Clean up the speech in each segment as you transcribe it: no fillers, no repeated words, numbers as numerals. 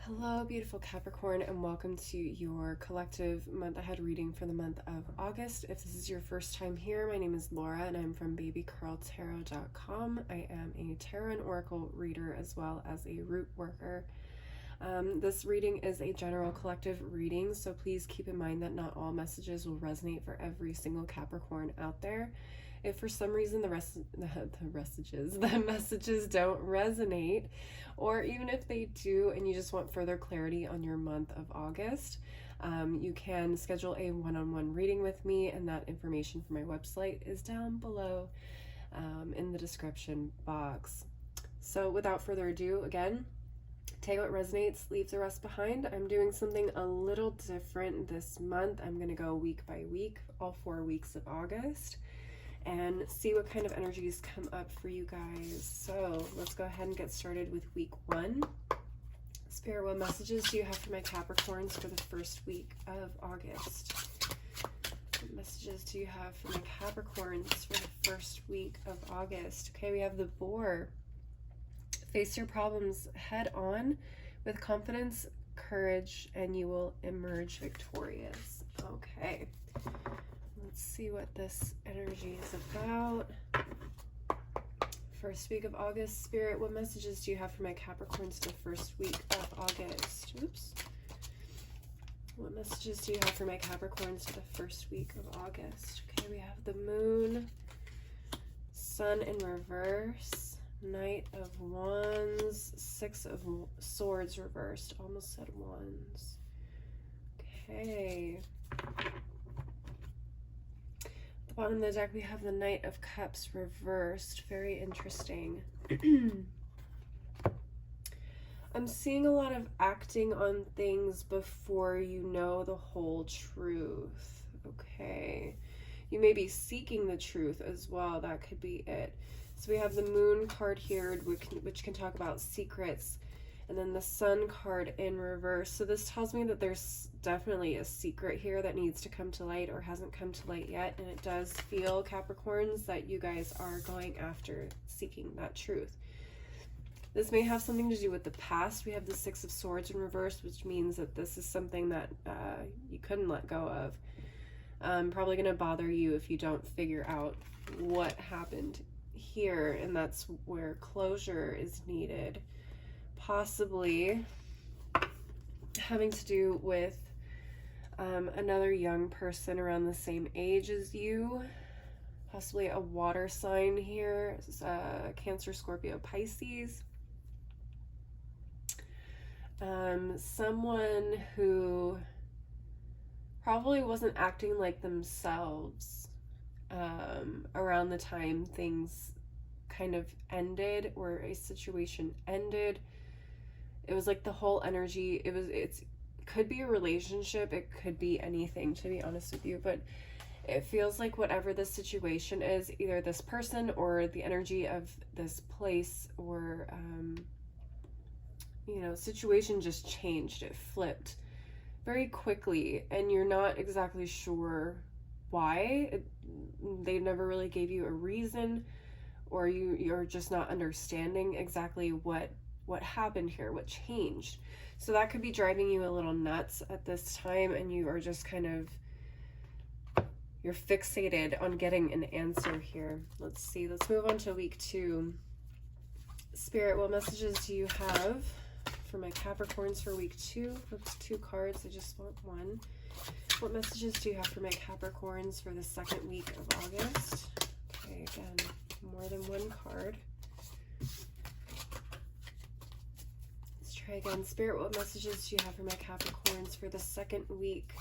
Hello, beautiful Capricorn, and welcome to your collective month ahead reading for the month of August. If this is your first time here, my name is Laura and I'm from babycurltarot.com. I am a tarot and oracle reader as well as a root worker. This reading is a general collective reading, so please keep in mind that not all messages will resonate for every single Capricorn out there. If for some reason the messages don't resonate, or even if they do and you just want further clarity on your month of August, you can schedule a one-on-one reading with me, and that information for my website is down below in the description box. So without further ado, again, take what resonates, leave the rest behind. I'm doing something a little different this month. I'm going to go week by week, all 4 weeks of August, and see what kind of energies come up for you guys. So let's go ahead and get started with week 1. Spirit, what messages do you have for my Capricorns for the first week of August? What messages do you have for my Capricorns for the first week of August? Okay, we have the Boar. Face your problems head on with confidence, courage, and you will emerge victorious. Okay. Let's see what this energy is about. First week of August, Spirit, what messages do you have for my Capricorns the first week of August? Oops. What messages do you have for my Capricorns for the first week of August? Okay, we have the Moon, Sun in reverse, Knight of Wands, Six of Swords reversed. Almost said Wands. Okay. The bottom of the deck, we have the Knight of Cups reversed. Very interesting. I'm seeing a lot of acting on things before you know the whole truth. Okay. You may be seeking the truth as well. That could be it. So we have the Moon card here, which can talk about secrets. And then the Sun card in reverse. So this tells me that there's definitely a secret here that needs to come to light or hasn't come to light yet. And it does feel, Capricorns, that you guys are going after seeking that truth. This may have something to do with the past. We have the Six of Swords in reverse, which means that this is something that you couldn't let go of. Probably going to bother you if you don't figure out what happened here. And that's where closure is needed. Possibly having to do with another young person around the same age as you, possibly a water sign here, Cancer, Scorpio, Pisces. Someone who probably wasn't acting like themselves around the time things kind of ended or a situation ended. It was like the whole energy, it could be a relationship, it could be anything, to be honest with you, but it feels like whatever the situation is, either this person or the energy of this place or, situation just changed. It flipped very quickly, and you're not exactly sure why. They never really gave you a reason, or you're just not understanding exactly what happened here, what changed. So that could be driving you a little nuts at this time, and you are just kind of, you're fixated on getting an answer here. Let's see, let's move on to week 2. Spirit, what messages do you have for my Capricorns for week 2? Oops, 2 cards, I just want 1. What messages do you have for my Capricorns for the second week of August? Okay, again, more than 1 card. Try again. Spirit, what messages do you have for my Capricorns for the second week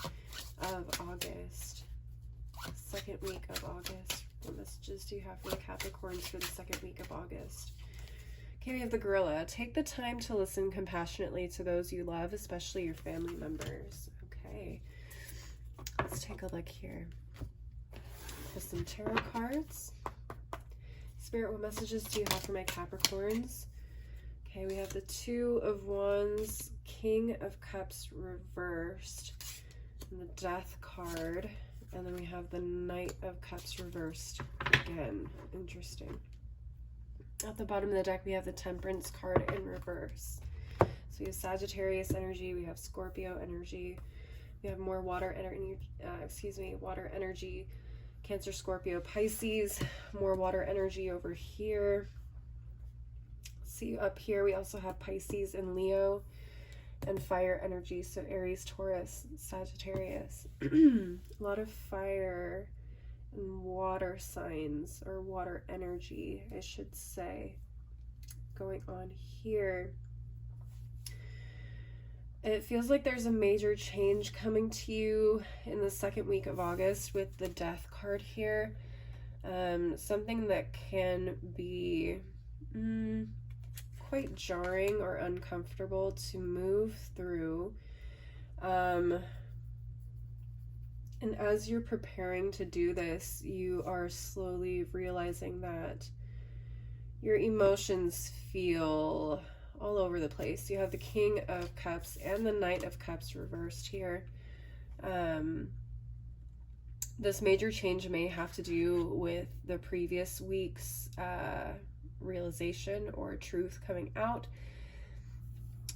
of August? Second week of August. What messages do you have for the Capricorns for the second week of August? Okay, we have the Gorilla. Take the time to listen compassionately to those you love, especially your family members. Okay. Let's take a look here. With some tarot cards. Spirit, what messages do you have for my Capricorns? Okay, we have the Two of Wands, King of Cups reversed, and the Death card, and then we have the Knight of Cups reversed again. Interesting. At the bottom of the deck, we have the Temperance card in reverse. So we have Sagittarius energy, we have Scorpio energy, we have more water energy, water energy, Cancer, Scorpio, Pisces, more water energy over here. See, up here we also have Pisces and Leo, and fire energy, so Aries, Taurus, Sagittarius. A lot of fire and water signs, or water energy, I should say, going on here. It feels like there's a major change coming to you in the second week of August with the Death card here. Something that can be quite jarring or uncomfortable to move through. And as you're preparing to do this, you are slowly realizing that your emotions feel all over the place. You have the King of Cups and the Knight of Cups reversed here. This major change may have to do with the previous week's realization or truth coming out.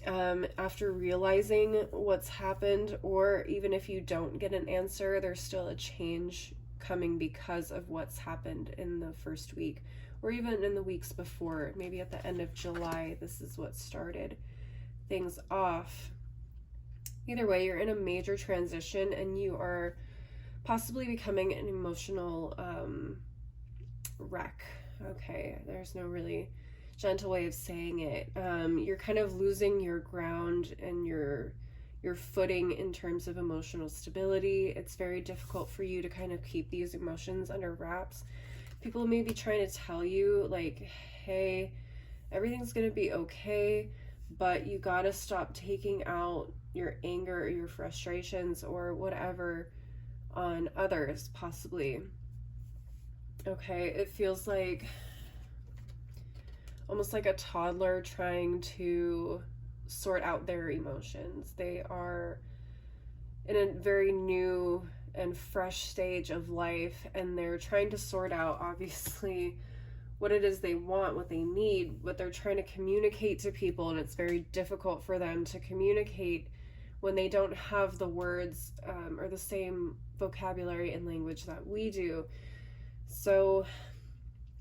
After realizing what's happened, or even if you don't get an answer, there's still a change coming because of what's happened in the first week, or even in the weeks before. Maybe at the end of July, this is what started things off. Either way, you're in a major transition and you are possibly becoming an emotional wreck. Okay, there's no really gentle way of saying it. You're kind of losing your ground and your footing in terms of emotional stability. It's very difficult for you to kind of keep these emotions under wraps. People may be trying to tell you, like, hey, everything's gonna be okay, but you gotta stop taking out your anger or your frustrations or whatever on others, possibly. Okay, it feels like almost like a toddler trying to sort out their emotions. They are in a very new and fresh stage of life, and they're trying to sort out, obviously, what it is they want, what they need, what they're trying to communicate to people, and it's very difficult for them to communicate when they don't have the words or the same vocabulary and language that we do. So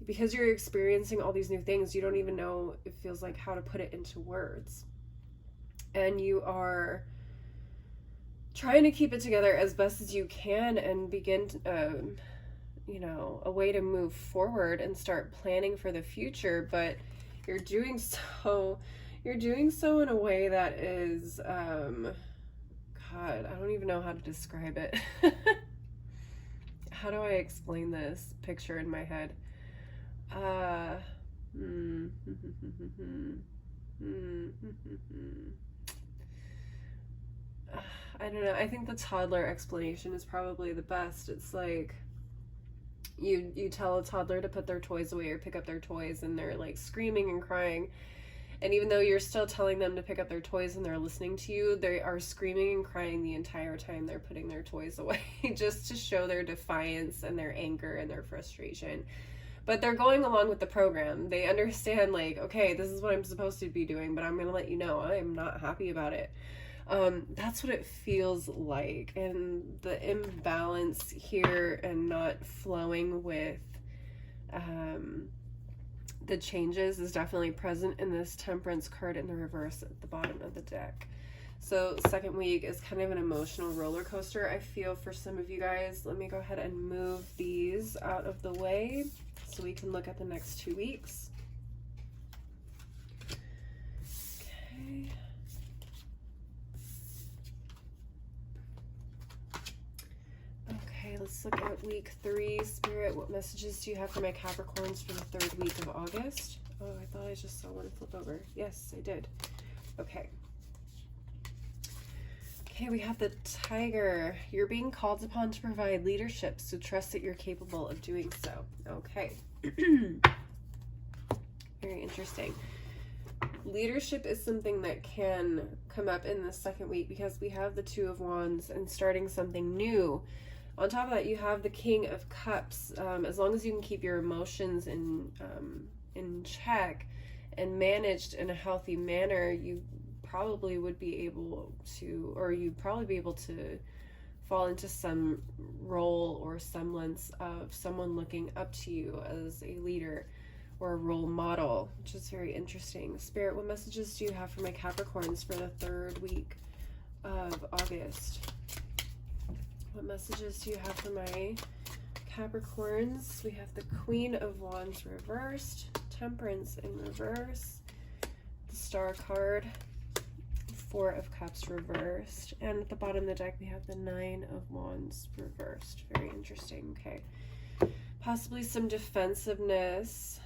because you're experiencing all these new things, you don't even know, it feels like, how to put it into words. And you are trying to keep it together as best as you can and begin a way to move forward and start planning for the future. But you're doing so in a way that is God, I don't even know how to describe it. How do I explain this picture in my head? I don't know. I think the toddler explanation is probably the best. It's like you tell a toddler to put their toys away or pick up their toys, and they're like screaming and crying. And even though you're still telling them to pick up their toys and they're listening to you, they are screaming and crying the entire time they're putting their toys away, just to show their defiance and their anger and their frustration. But they're going along with the program. They understand, like, okay, this is what I'm supposed to be doing, but I'm going to let you know I'm not happy about it. That's what it feels like. And the imbalance here and not flowing with the changes is definitely present in this Temperance card in the reverse at the bottom of the deck. So second week is kind of an emotional roller coaster, I feel, for some of you guys. Let me go ahead and move these out of the way so we can look at the next 2 weeks. Okay. Okay, let's look at week 3. Spirit, what messages do you have for my Capricorns for the 3rd week of August? Oh, I thought I just saw one flip over. Yes, I did. Okay. Okay, we have the Tiger. You're being called upon to provide leadership, so trust that you're capable of doing so. Okay. Very interesting. Leadership is something that can come up in the second week because we have the Two of Wands and starting something new. On top of that, you have the King of Cups. As long as you can keep your emotions in check and managed in a healthy manner, you probably would be able to, or you'd probably be able to fall into some role or semblance of someone looking up to you as a leader or a role model, which is very interesting. Spirit, what messages do you have for my Capricorns for the 3rd week of August? What messages do you have for my Capricorns? We have the Queen of Wands reversed, Temperance in reverse, the Star card, 4 of Cups reversed, and at the bottom of the deck we have the 9 of Wands reversed. Very interesting. Okay, possibly some defensiveness.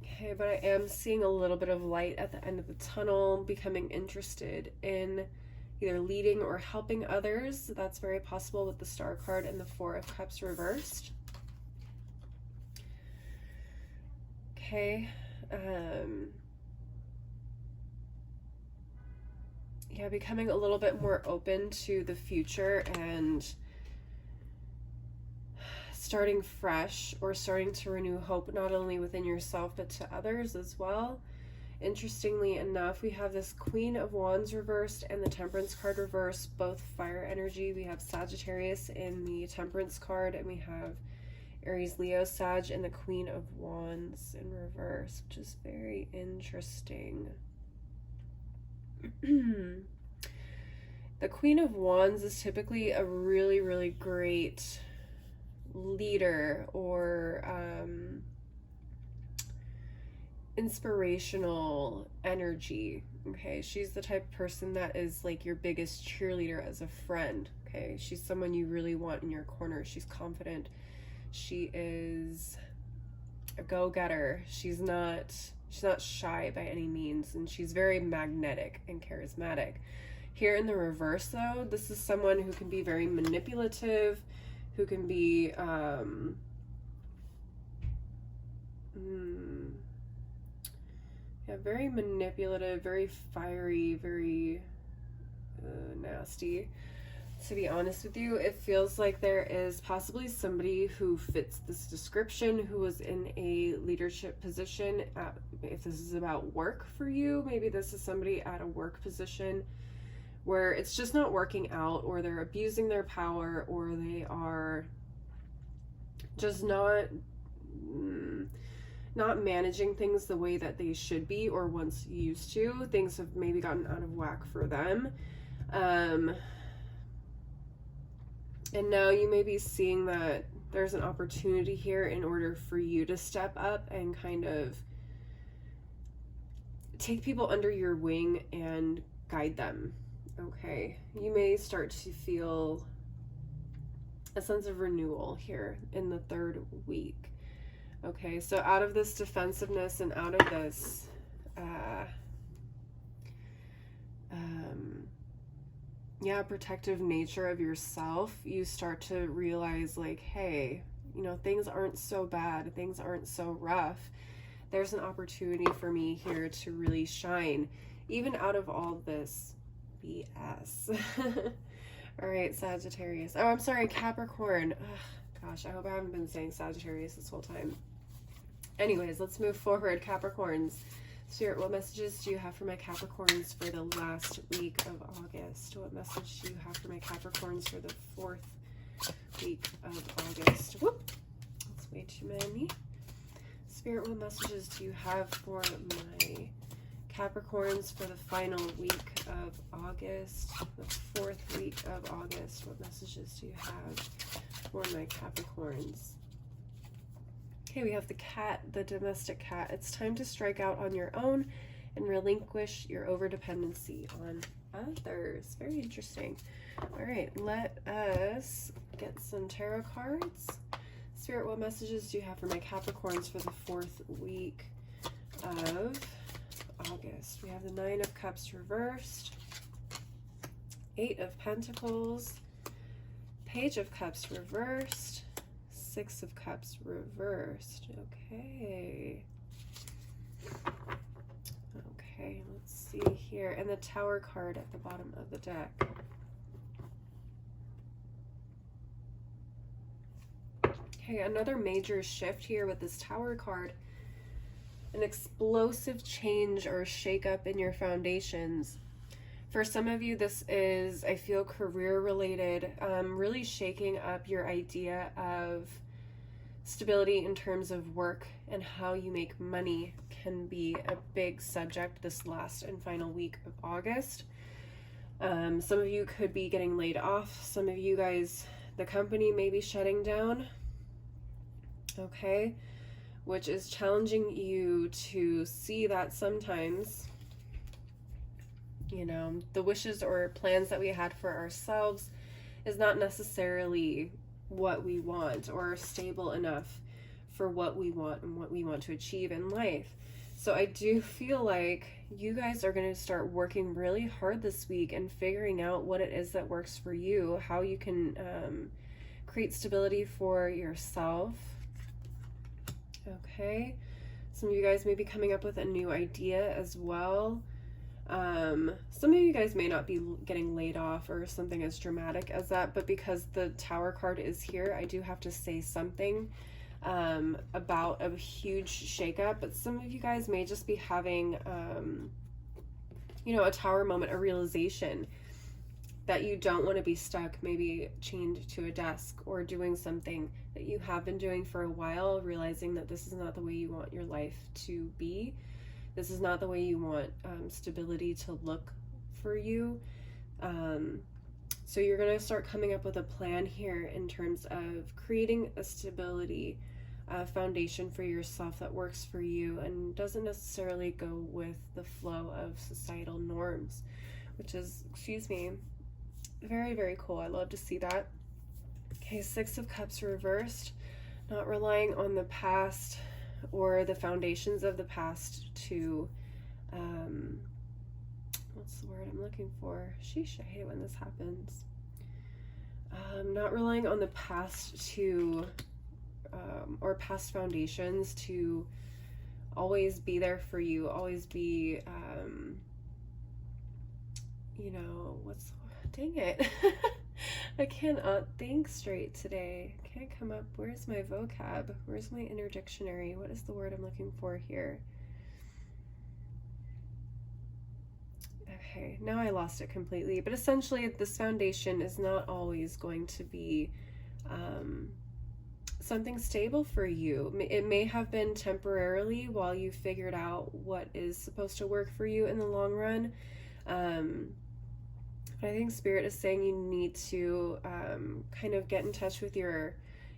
Okay, but I am seeing a little bit of light at the end of the tunnel, becoming interested in either leading or helping others. That's very possible with the Star card and the 4 of Cups reversed. Okay. Yeah, becoming a little bit more open to the future and starting fresh, or starting to renew hope not only within yourself but to others as well. Interestingly enough, we have this Queen of Wands reversed and the Temperance card reversed, both fire energy. We have Sagittarius in the Temperance card, and we have Aries, Leo, Sag, and the Queen of Wands in reverse, which is very interesting. The Queen of Wands is typically a really, really great leader or inspirational energy. Okay, she's the type of person that is like your biggest cheerleader as a friend. Okay, she's someone you really want in your corner. She's confident. She is a go-getter. She's not shy by any means, and she's very magnetic and charismatic. Here in the reverse though, this is someone who can be very manipulative, who can be very manipulative, very fiery, very nasty. To be honest with you, it feels like there is possibly somebody who fits this description who was in a leadership position. If this is about work for you, maybe this is somebody at a work position where it's just not working out, or they're abusing their power, or they are just not managing things the way that they should be or once used to. Things have maybe gotten out of whack for them. And now you may be seeing that there's an opportunity here in order for you to step up and kind of take people under your wing and guide them. Okay, you may start to feel a sense of renewal here in the 3rd week. Okay, so out of this defensiveness and out of this protective nature of yourself, you start to realize like, hey, you know, things aren't so bad, things aren't so rough. There's an opportunity for me here to really shine, even out of all this BS. All right, Sagittarius. Oh, I'm sorry, Capricorn. Ugh, gosh, I hope I haven't been saying Sagittarius this whole time. Anyways, let's move forward. Capricorns. Spirit, what messages do you have for my Capricorns for the last week of August? What message do you have for my Capricorns for the 4th week of August? Whoop! That's way too many. Spirit, what messages do you have for my Capricorns for the final week of August, the 4th week of August? What messages do you have for my Capricorns? Okay, we have the cat, the domestic cat. It's time to strike out on your own and relinquish your overdependency on others. Very interesting. All right, let us get some tarot cards. Spirit, what messages do you have for my Capricorns for the 4th week of August? We have the 9 of Cups reversed, 8 of Pentacles, Page of Cups reversed, 6 of Cups reversed. Okay. Okay, let's see here. And the Tower card at the bottom of the deck. Okay, another major shift here with this Tower card. an explosive change or shakeup in your foundations. For some of you, this is, I feel, career related, really shaking up your idea of stability in terms of work and how you make money can be a big subject this last and final week of August. Some of you could be getting laid off. Some of you guys, the company may be shutting down, okay, which is challenging you to see that sometimes, you know, the wishes or plans that we had for ourselves is not necessarily what we want or stable enough for what we want and what we want to achieve in life. So I do feel like you guys are going to start working really hard this week and figuring out what it is that works for you, how you can create stability for yourself. Okay, some of you guys may be coming up with a new idea as well. Some of you guys may not be getting laid off or something as dramatic as that, but because the Tower card is here, I do have to say something about a huge shakeup. But some of you guys may just be having, you know, a Tower moment, a realization that you don't want to be stuck, maybe chained to a desk or doing something that you have been doing for a while, realizing that this is not the way you want your life to be. This is not the way you want stability to look for you. So you're going to start coming up with a plan here in terms of creating a stability foundation for yourself that works for you and doesn't necessarily go with the flow of societal norms, which is, excuse me, very, very cool. I love to see that. Okay, Six of Cups reversed, not relying on the past or the foundations of the past to, what's the word I'm looking for? Sheesh, I hate when this happens. Not relying on the past to, or past foundations to always be there for you, always be, you know, dang it. I cannot think straight today. Can't come up. Where's my vocab? Where's my inner dictionary? What is the word I'm looking for here? Okay, now I lost it completely. But essentially, this foundation is not always going to be something stable for you. It may have been temporarily while you figured out what is supposed to work for you in the long run. I think Spirit is saying you need to kind of get in touch with your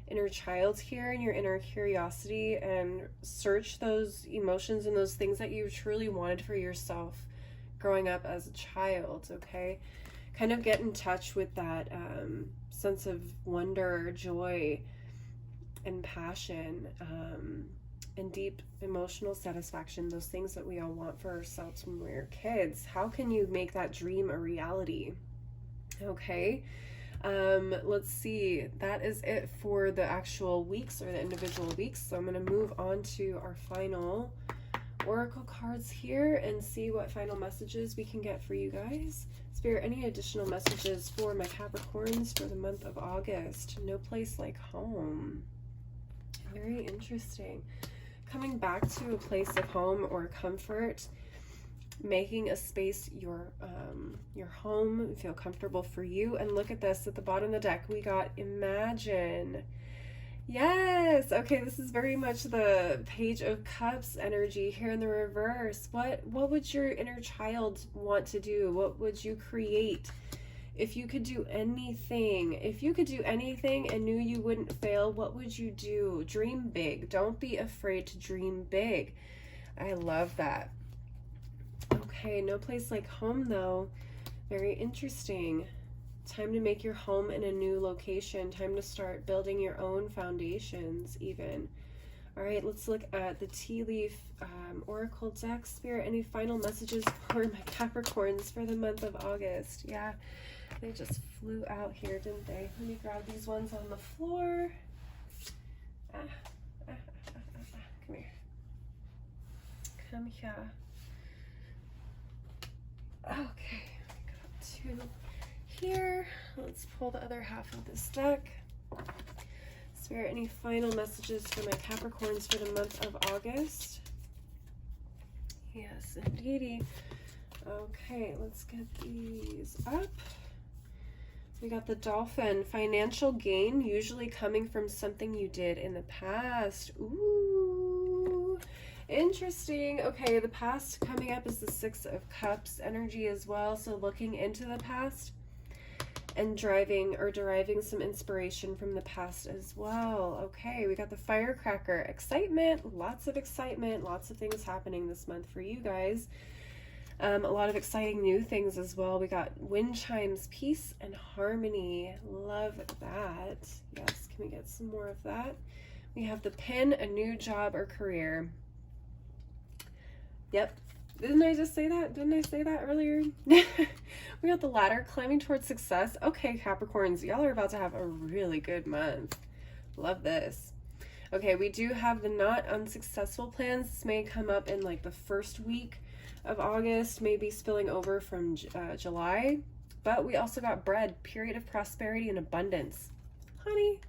inner child here and your inner curiosity and search those emotions and those things that you truly wanted for yourself growing up as a child, okay? Kind of get in touch with that sense of wonder, joy, and passion, and deep emotional satisfaction, those things that we all want for ourselves when we're kids. How can you make that dream a reality? Okay, let's see. That is it for the actual weeks or the individual weeks. So I'm going to move on to our final oracle cards here and see what final messages we can get for you guys. Spirit, any additional messages for my Capricorns for the month of August? No place like home. Very interesting. Coming back to a place of home or comfort, making a space your home feel comfortable for you. And look at this at the bottom of the deck, we got Imagine. Yes. Okay, this is very much the Page of Cups energy here in the reverse. What would your inner child want to do? What would you create? If you could do anything, and knew you wouldn't fail, what would you do? Dream big. Don't be afraid to dream big. I love that. Okay, no place like home though. Very interesting. Time to make your home in a new location. Time to start building your own foundations even. All right, let's look at the tea leaf oracle deck. Spirit, any final messages for my Capricorns for the month of August? Yeah. They just flew out here, didn't they? Let me grab these ones on the floor. Come here. Come here. Okay, got two here. Let's pull the other half of this deck. Spirit, any final messages for my Capricorns for the month of August? Yes, indeedy. Okay, let's get these up. We got the Dolphin. Financial gain usually coming from something you did in the past. Ooh, interesting. Okay, the past coming up is the Six of Cups energy as well. So looking into the past and deriving some inspiration from the past as well. Okay, we got the Firecracker. Excitement, lots of things happening this month for you guys. A lot of exciting new things as well. We got wind chimes, peace and harmony. Love that. Yes, can we get some more of that? We have the Pin, a new job or career. Yep. Didn't I just say that? Didn't I say that earlier? We got the Ladder, climbing towards success. Okay, Capricorns, y'all are about to have a really good month. Love this. Okay, we do have the not unsuccessful plans. This may come up in like the first week of August, maybe spilling over from July. But we also got bread, period of prosperity and abundance. Honey,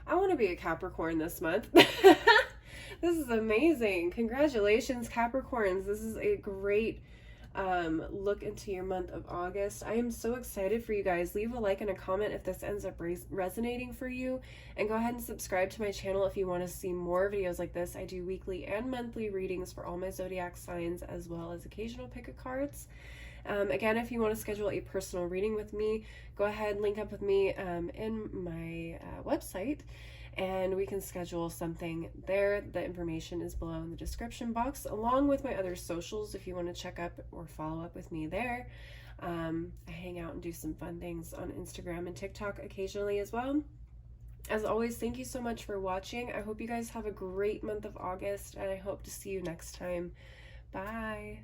I want to be a Capricorn this month. This is amazing. Congratulations, Capricorns. This is a great look into your month of August. I am so excited for you guys. Leave a like and a comment if this ends up resonating for you. And go ahead and subscribe to my channel if you want to see more videos like this. I do weekly and monthly readings for all my zodiac signs, as well as occasional pick of cards. Again, if you want to schedule a personal reading with me, go ahead, link up with me in my website, and we can schedule something there. The information is below in the description box, along with my other socials if you want to check up or follow up with me there. I hang out and do some fun things on Instagram and TikTok occasionally as well. As always, thank you so much for watching. I hope you guys have a great month of August, and I hope to see you next time. Bye.